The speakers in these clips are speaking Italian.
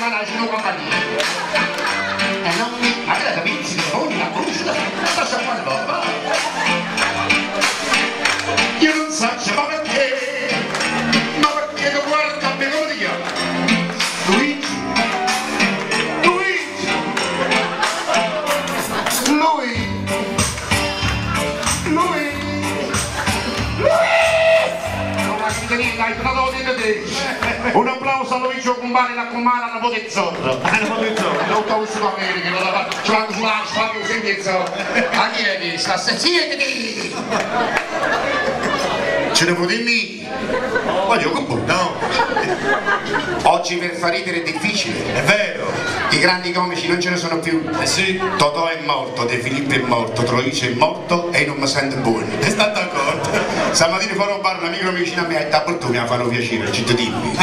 la cino compagnia. E non mi... Ma che capisci che poi la brucia? Sta sapendo, va? Io non so, ma perché? Ma perché tu guarda me come ti chiama? Luigi. Luigi. Lui. Lui. Un applauso a Luigi Cumbani, la Cumana, la Potezzotto. Non sto uscito a me, che non la faccio, ce l'hanno sulla spalla, senza. A chi è che sta? Siediti! Ce ne può dirmi? Voglio che no. Oggi per far ridere è difficile. È vero. I grandi comici non ce ne sono più. Eh sì. Totò è morto, De Filippo è morto, Troisi è morto e non mi sento buono. È stato d'accordo. Stamattina farò un bar, un amico vicino a me e Alberto mi ha fatto piacere, cittadini.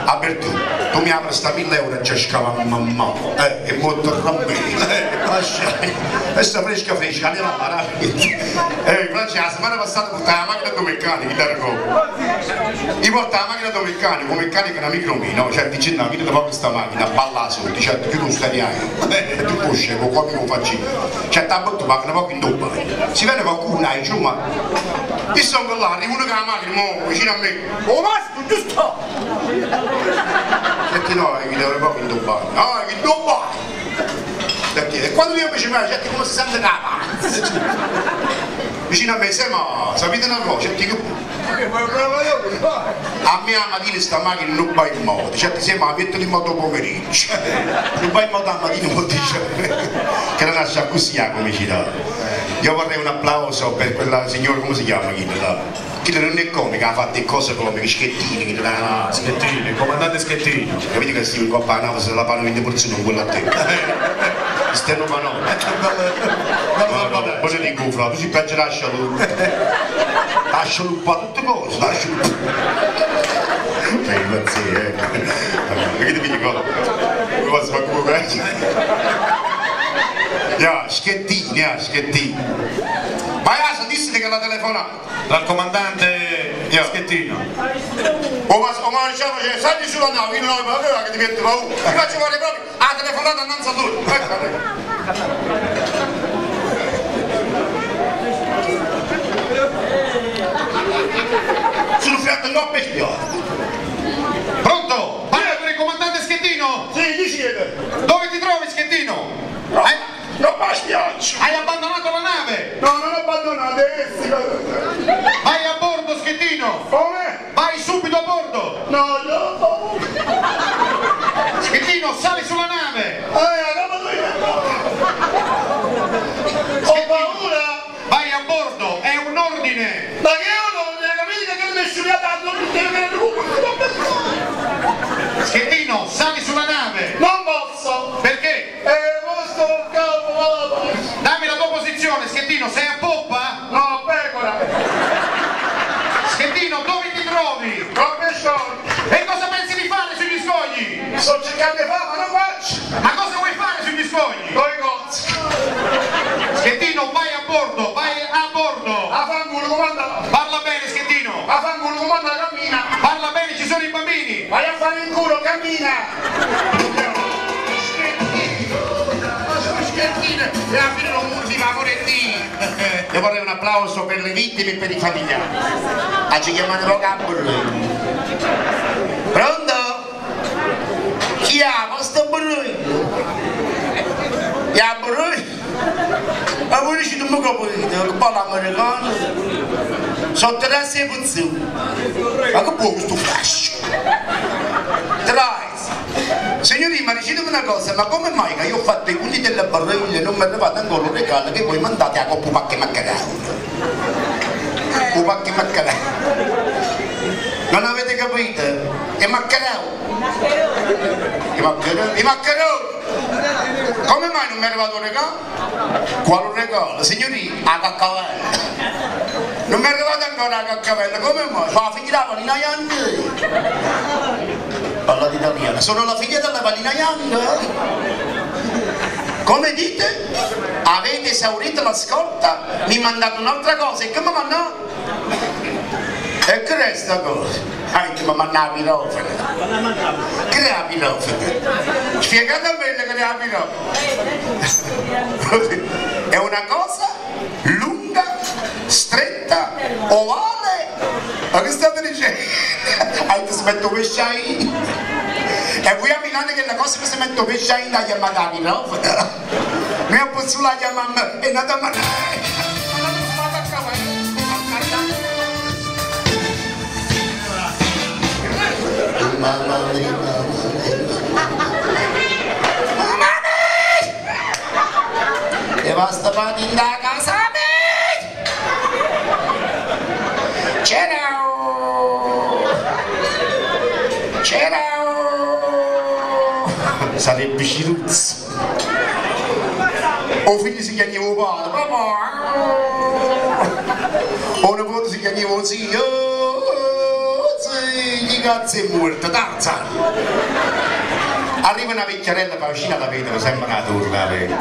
Alberto, tu mi apri sta 1000 euro e già scava mamma. È molto rabbino. Questa fresca fresca, andiamo a parare. Francia, la settimana passata portava la macchina del meccanico, chi ti porta la macchina del meccanico, come meccanico è un amico mio, no? Cioè dice no, vieni dopo questa macchina, balla su, dice più non stai e tu pusce, con qua mi faccio. Cioè ti ha botto macchina proprio in doppia. Si vede qualcuno, insomma, io sono là, arriva uno con la macchina, vicino a me, oh Massimo, giusto! Senti no, che devo proprio in doppia. No, che doppia! E quando io invece mi dice come si sente la vicino a me, ma sapete una cosa? A me la mattina sta macchina non va in moto, certo se ma metto in moto pomeriggio, non va in moto la mattina vuol dire che la lascia così a comicità. Io vorrei un applauso per quella signora, come si chiama chi non è comica, ha fatto cose comiche, Schettini, Schettini, il comandante Schettini. Capite che si in coppa a nave se la fanno 20 persone con quella a te. Sterno ma no. Poi ti dico, Fra, tu si peggio lascialo. Lascialo un po' tutte cose, lascialo. Grazie, che ti dico? Come va a fare come Schettini, Schettini. Ma adesso dissene che la telefonata dal comandante Schettino. Ma diciamo che salgi sulla nave, io non ho paura che ti metto paura. Ti faccio fare proprio la telefonata annanzi a tu. Sono fiato no bestiola. Pronto? Parla per il comandante Schettino? Sì, chi siete? Dove ti trovi Schettino? Non mi spiace. Hai abbandonato la nave? No, non ho abbandonato, vai a bordo Schettino. Come? Vai subito a bordo. No. Schettino, sali sulla nave. Ho paura. Vai a bordo, è un ordine. Ma che è un ordine? Capite che nessuno ha dato? Schettino, sali sulla nave. Non posso. Perché? Dammi la tua posizione, Schettino, sei a poppa? No, pecora. Schettino, dove ti trovi? E cosa pensi di fare sugli scogli? Sto cercando di fare, ma non faccio. Ma cosa vuoi fare sugli scogli? Coi cozzi. Schettino, vai a bordo, vai a bordo. A fanculo, comanda. Parla bene, Schettino. A fanculo, comanda, cammina. Parla bene, ci sono i bambini. Vai a fare il culo, cammina. E alla fine non ultima morettini. Io vorrei un applauso per le vittime e per i familiari. Ci chiamano vocabolo. Pronto? Chi ha? Questo burro? Chi ha burro? Ma voi dici tu mi capite, che parla americano? Sotto la sepozione. Ma che buono questo flash? Signori, ma dicetemi una cosa, ma come mai che io ho fatto i conti delle barrelle e non mi è arrivato ancora un regalo che voi mandate a coppa pacche maccarao? Un pacche maccarao. Non avete capito? È maccarao. I maccheroni. Come mai non mi è arrivato un regalo? Quale regalo? Signori, a caccavella. Non mi è arrivato ancora la caccavella, come mai? Fa la figlia della Valina Young. Parlate italiana, sono la figlia della Valina Young. Come dite? Avete esaurito la scorta? Mi mandate un'altra cosa e che mi mandate? E che resta cosa? Anche mi mandate la pirofana. Che è la pirofana? Spiegate a me che ne abito. È una cosa lunga, stretta, ovale. Ma che state dicendo? Hai si metto pesciai. E voi a Milano che la cosa che si metto pesciai la chiamata microfono. Noi a Pozzo la chiamiamo e nata manai. Mamma mia. E basta fare in da casa mia! C'era! Sarebbe Ciruzzo. O figlio si chiamava padre, papà! O nipote si chiamava zio! Chi cazzo è morto? Tarzan! Arriva una vecchiarella vicina alla vedova, sembra una torre la vecchia.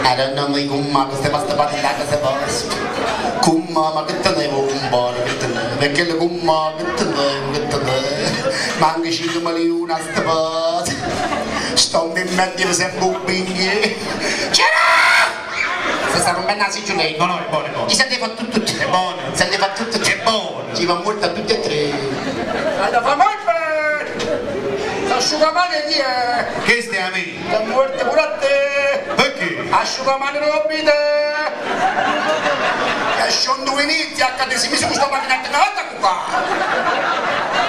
Allora non mi come queste basta parlare se posso. Come ma che tenevo un bar, che tenevo, perché le come che tenevo. Ma anche 5 milioni a sta parte. Sto in mezzo sempre un binghe. C'era! Se sta un bel naso giù lei. No, è buono, è buono. Chi se ne fa tutto? È buono. Se ne fa tutto? È buono. Ci va molto a tutti e tre. Allora fa male! Asciugamane chi è? Che stai a me? Sta morte pure a te! Perché? Asciugamane robite! E sciondo venite a cadere, mi sono sta macchinetta una volta qua!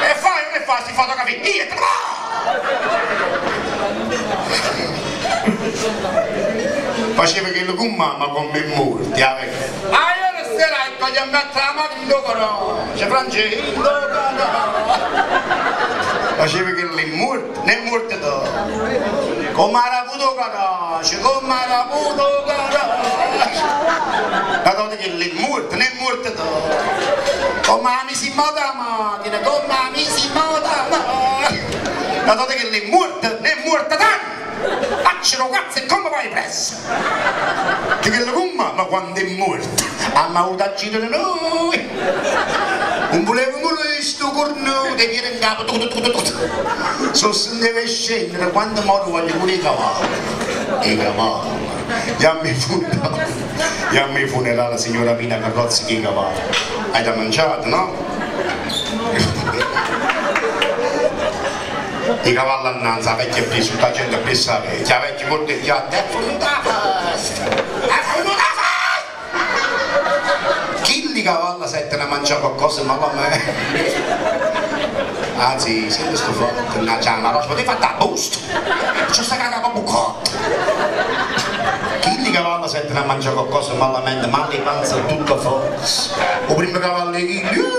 E fai, si fotografia! Io te va! Faceva che lo con mamma con me morti, io non sterai qua a mettere la mano in dopo, c'è Francesco, in dopo! Faceva che lì morto, ne è morto da. Come era avuto carace, come era avuto carace. La donna che lì è morto, ne è morto da. Come la misi in moto la macchina, come la misi in moto la macchina. La donna che lì è morta, ne è morta da. Facciano cazzo e come vai presso? Che lo come, ma quando è morto, ha avuto a girare noi. Non volevo morire sto cornuto e viene in capo. So se deve scendere, quando muore voglio pure i cavalli. I cavalli. Già mi funerale la signora Mina Carrozzi che i cavalli. Hai da mangiato, no? I cavalli annanzi, la vecchia è presa, tutta la gente è presa la vecchia, la vecchia morte il piatto, è venuta la festa! È venuta la festa! Chi di cavallo sette ne mangia qualcosa ma a me? Anzi, senti sto fatto, una giamma rosa, potevi fare da busto! C'è sta cagata bucotto! Chi di cavallo sette ne mangia qualcosa malamente, male panza tutto forza! O primo cavallo di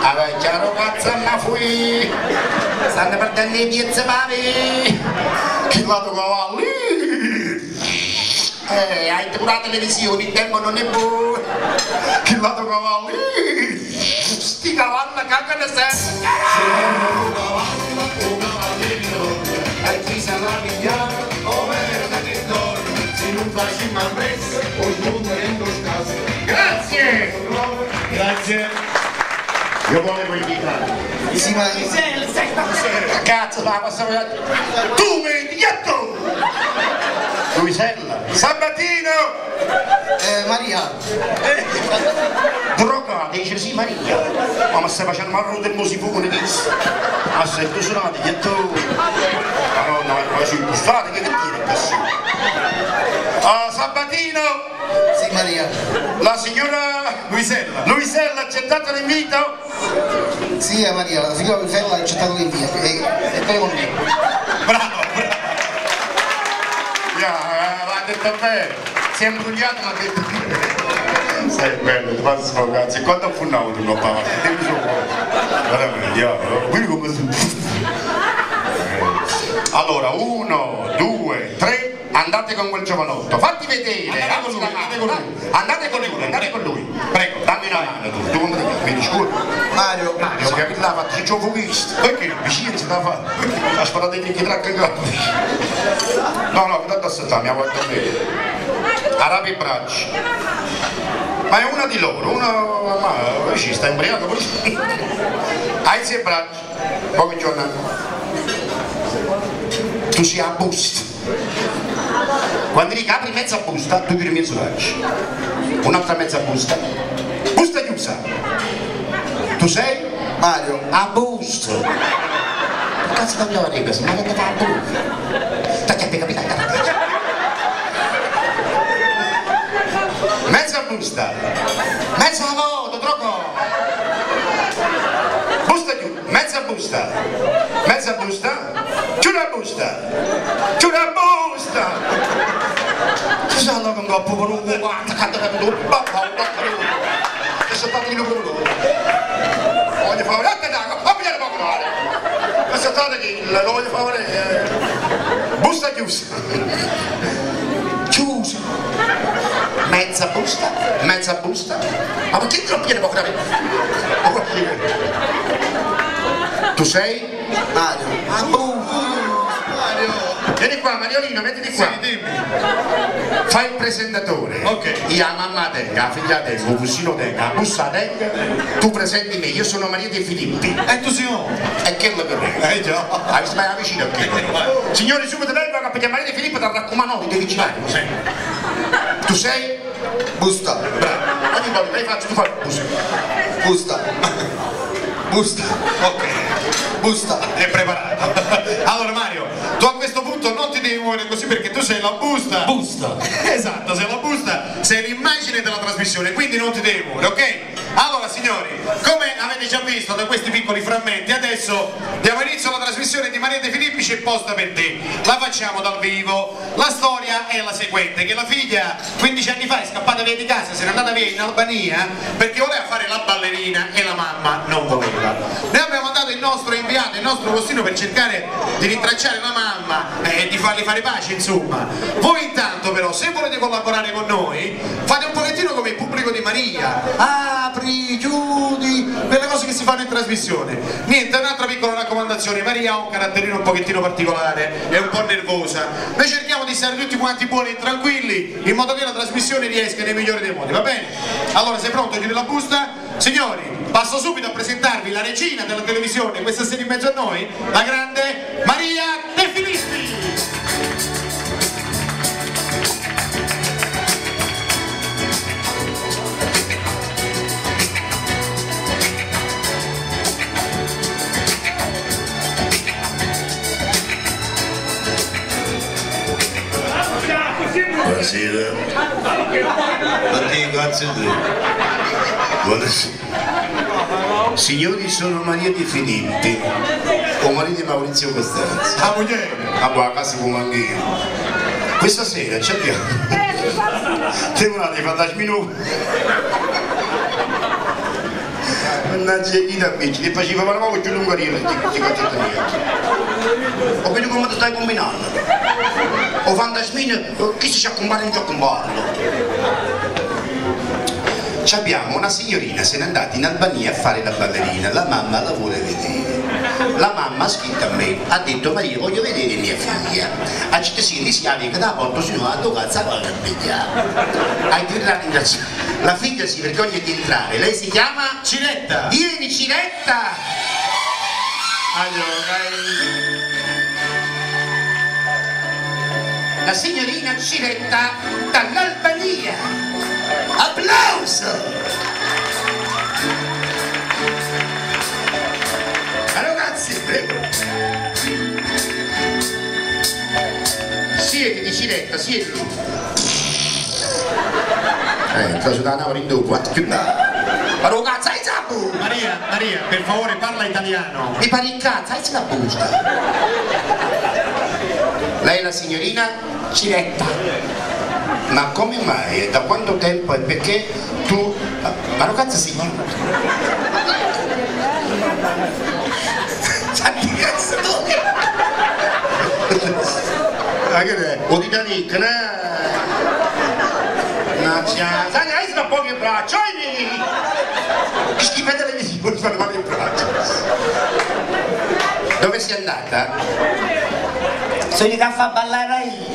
la vecchia ragazza ma fui, stanno perdendo le piezze pari, chi lato cavalli? Hai pure la televisione, il tempo non è buono, chi lato cavalli? Sti cavalli cagano sempre! E chi se la pigliava, o merda che dorme, se non facci mal preso, o smutere in toscase. Grazie! Grazie! Io volevo invitare. Sì, ma cazzo, ma tu mi dietro! Luisella! Sabatino! Maria! Drogata, dice sì Maria! Ma stai facendo marro del musicone di questo? Ma sei tu suonati, dietro! Madonna, ma ci buffate, che dire così? Sabatino! Sì, Maria. La signora Luisella. Luisella ha accettato l'invito? Sì, Maria, la signora Luisella ha accettato l'invito e poi con me. Bravo, bravo. L'ha detto bene. Si è imbrugliato ma ha detto bene. Sei bello, ti faccio sfogare. Quando affonnavo tu non parlavi? Devi solo. Veramente, quindi come allora, 1, 2, 3. Andate con quel giovanotto, fatti vedere, andate con lui, prego, dammi una mano tu mi disculpi. Mario, che l'ha fatto, ci ho visto, perché vicino si da fare, ha sparato i tracche in capo. No, che aspettare, mi ha volto a me, arabi i bracci, ma è una di loro, ma ci sta imbriaco, alzi i bracci, pochi giorni. tu sei a busta. Quando dico apri mezza busta, tu chiudi mezzo lancio. Un'altra mezza busta chiusa. Tu sei? Mario. A busta. Che cazzo dobbiamo dire questo? Ma che te fa a busta? Ti hai capito? Mezza busta. Mezza voto, troppo. Busta chiusa. Mezza busta. Mezza busta. Chiuda la busta. Chiuda la busta. Ci sono con un po' di guarda, se parli di nuovo. Voglio fare un attacco, a pigliare poco male. Questa strada che lo voglio fare. Busta chiusa. Chiusa. Mezza busta, mezza busta. Ma perché non piede poco male? Tu sei? Mario. Mario. Vieni qua, Mariolino, mettiti qua. Sì, dimmi. Fai il presentatore. Ok. Io a mamma tenga, a figlia tenga, a cugino tenga, a bussa tenga. Tu presenti me, io sono Maria De Filippi. E tu sei uomo. E che lo che Già. hai sbagliato vicino a che? Signori, subito vengo a pigliare Maria De Filippi da raccomando, devi girare. Tu sei? Busta. Bravo. Ogni volta che faccio, tu fai busta. Busta. Busta. Ok. Busta. È preparato. Allora Mario, tu a questo punto non ti devi muovere così perché tu sei la busta. Busta. Esatto, sei la busta, sei l'immagine della trasmissione, quindi non ti devi muovere, ok? Allora signori, come avete già visto da questi piccoli frammenti, adesso diamo inizio alla trasmissione di Maria De Filippi, c'è posta per te. La facciamo dal vivo. La storia è la seguente, che la figlia 15 anni fa è scappata via di casa, se n'è andata via in Albania perché voleva fare la ballerina e la mamma non voleva. Noi abbiamo mandato il nostro inviato, il nostro postino per cercare di rintracciare la mamma e di fargli fare pace, insomma. Voi intanto però, se volete collaborare con noi, fate un pochettino come il pubblico di Maria. Apri, chiudi, quelle cose che si fanno in trasmissione. Niente, un'altra piccola raccomandazione, Maria ha un caratterino un pochettino particolare, è un po' nervosa. Noi cerchiamo di stare tutti quanti buoni e tranquilli, in modo che la trasmissione riesca nei migliori dei modi, va bene? Allora, sei pronto? Chiudi la busta? Signori, passo subito a presentarvi la regina della televisione, questa sera in mezzo a noi, la grande Maria De Filippi! Buonasera. Quanti cazzo tu? Buonasera. Signori, sono Maria De Filippi, o marito di Maurizio Costanzo. La moglie! Ah, qua, quasi come anch'io. Questa sera ci abbiamo. Temporate i fantasmi nuovi. Mannaggia, chi da amici, li faceva parlare con più lungarino, ti cazzo ho veduto come ti stai combinando. O fantasmino, chi si accompagna in gioco un ballo? Ci abbiamo una signorina, se n'è andata in Albania a fare la ballerina, la mamma la vuole vedere. La mamma ha scritto a me, ha detto Maria voglio vedere mia figlia. A città si iniziali che da porto si no a dove cazzo va a pigliare. Hai detto la ringraziare. La figlia si vergogna di entrare, lei si chiama Cinetta! Vieni Cinetta! Allora, la signorina Cinetta dall'Albania. Applauso! Ragazzi, prego. Siedi di Cinetta, siedi. Cosa da Napoli in dopo, ma ragazzi, hai saputo? Maria, per favore parla italiano. Mi pare in cazzo, hai la busta. Lei è la signorina Cinetta. Ma come mai? Da quanto tempo e perché tu... Ma ragazzi signora... Santi cazzo tu! Ma che è? O di Danica, no? No, sai, hai una poca in braccio, che schifo televisione per fare in braccio. Dove sei andata? Sono andato a fare ballare io.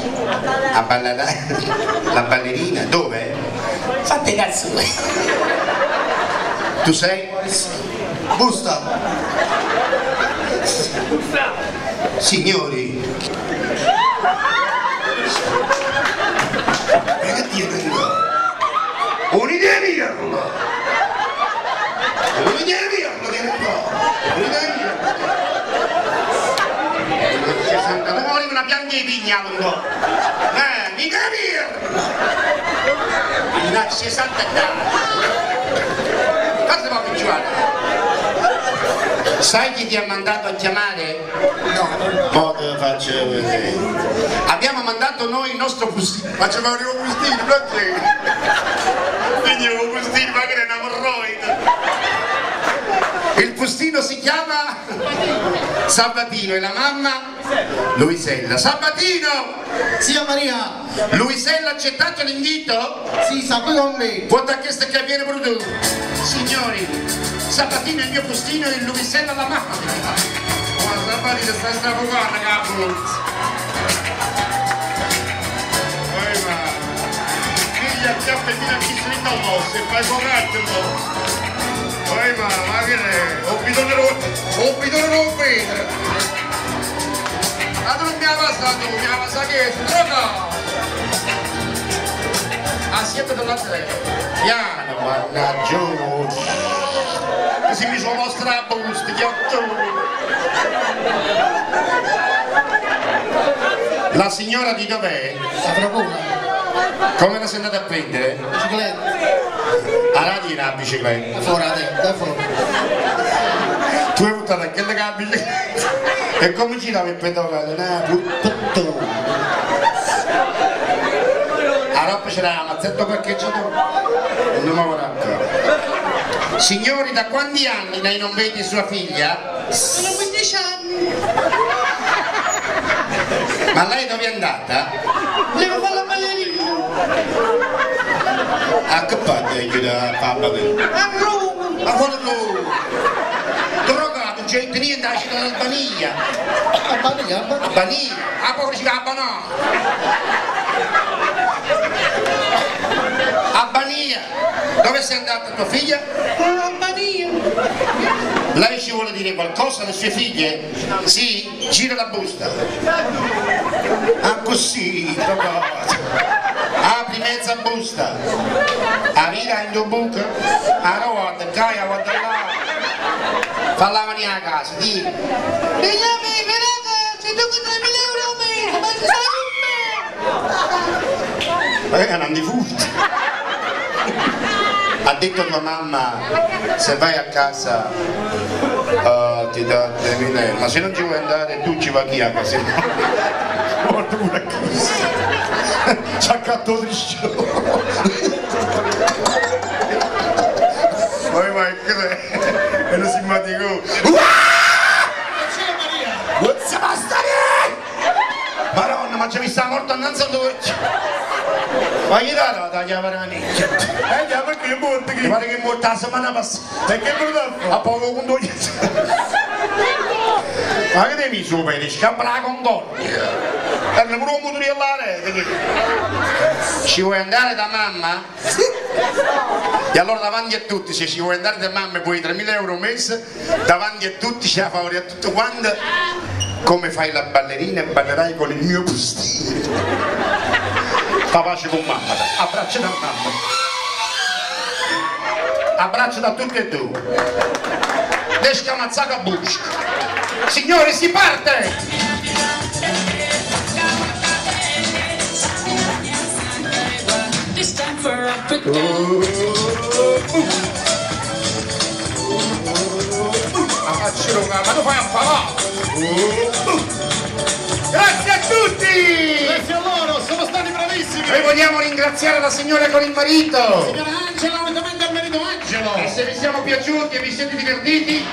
A ballare? La ballerina? Dove? Fate cazzo. Tu sei? Busta. Signori, Ma che tiene? Un'idea mia! Un'idea mia! Un'idea mia! Non vuole una pianta di pigna, no? Un'idea mia! Una 60 anni! Cosa vuoi più? Sai chi ti ha mandato a chiamare? No. Mo' te lo faccio vedere. Abbiamo mandato noi il nostro bustino. Facciamo un bustino, non c'è. Quindi un bustino, ma che è una morroide. Il bustino si chiama Sabatino e la mamma Luisella. Sabatino! Zia Maria! Luisella ha accettato l'invito? Sì, sta qui con me! Può da che che viene prodotto? Signori, Sabatino è il mio bustino e Luisella la mamma. Ma Sabatino sta strafugando, capo! Figlia, ti ha pentito a chi si ritorno, se fai coraggio! Poi ma che è? Ho bisogno non vedere! Ma tu non mi ha passato, mi ha passato che droga! Ah, siete dall'altra piano, mannaggia! Così mi sono mostrato a busto, ghiotto! La signora di dov'è? La procura! Come la sei andata a prendere? Bicicletta! A radio la bicicletta! Fuori da te, da fuori! Tu hai buttato anche le bicicletta! E come giravi il pedale? La roba c'era la mazzetto parcheggiatore? Non mi vorrà. Signori, da quanti anni lei non vede sua figlia? Sono 15 anni! Ma lei dove è andata? Devo fare la ballerina! A che parte da papà? A Roma! Ma quando tu? Drogato, non c'è niente da città d'Albania! Albania? Albania? A povera città Albania! Albania! Dove sei andata tua figlia? Albania! Lei ci vuole dire qualcosa alle sue figlie? Sì? Gira la busta. Ah così, apri mezza busta. Arriva in due buche. A ruota, caia, guarda là. Fa la mania a casa, di. Se tu con 3.000 euro a me, ma sai me! Non di furto. Ha detto tua mamma, se vai a casa ti dà 3.000 euro, ma se non ci vuoi andare tu ci vai a casa. Guarda pure così. C'ha 14 Poi vai, che è uno simpatico. Zia Maria! Madonna, ma c'è vista morta innanzi a l'occhio! Ma chi dà la tagliava la nicchia? Già perché è morto che... Mi pare che è morta la settimana passata. E che è morto? A poco con due. Ma che devi sapere? Scappa la concordia! E ne pure un motore alla rete! Ci vuoi andare da mamma? E allora davanti a tutti, se ci vuoi andare da mamma e puoi 3.000 euro al mese, davanti a tutti ci favori a tutto quanto, come fai la ballerina e ballerai con il mio bustino. Fa pace con mamma, abbraccio da mamma. Abbraccio da tutti e due. Desca mazzaca a busca. Signori, si parte! Ma tu fai a parlare! Grazie a tutti! Grazie a loro, sono stati bravissimi! Noi vogliamo ringraziare la signora con il marito! Signora Angela, ovviamente al marito Angelo! E se vi siamo piaciuti e vi siete divertiti,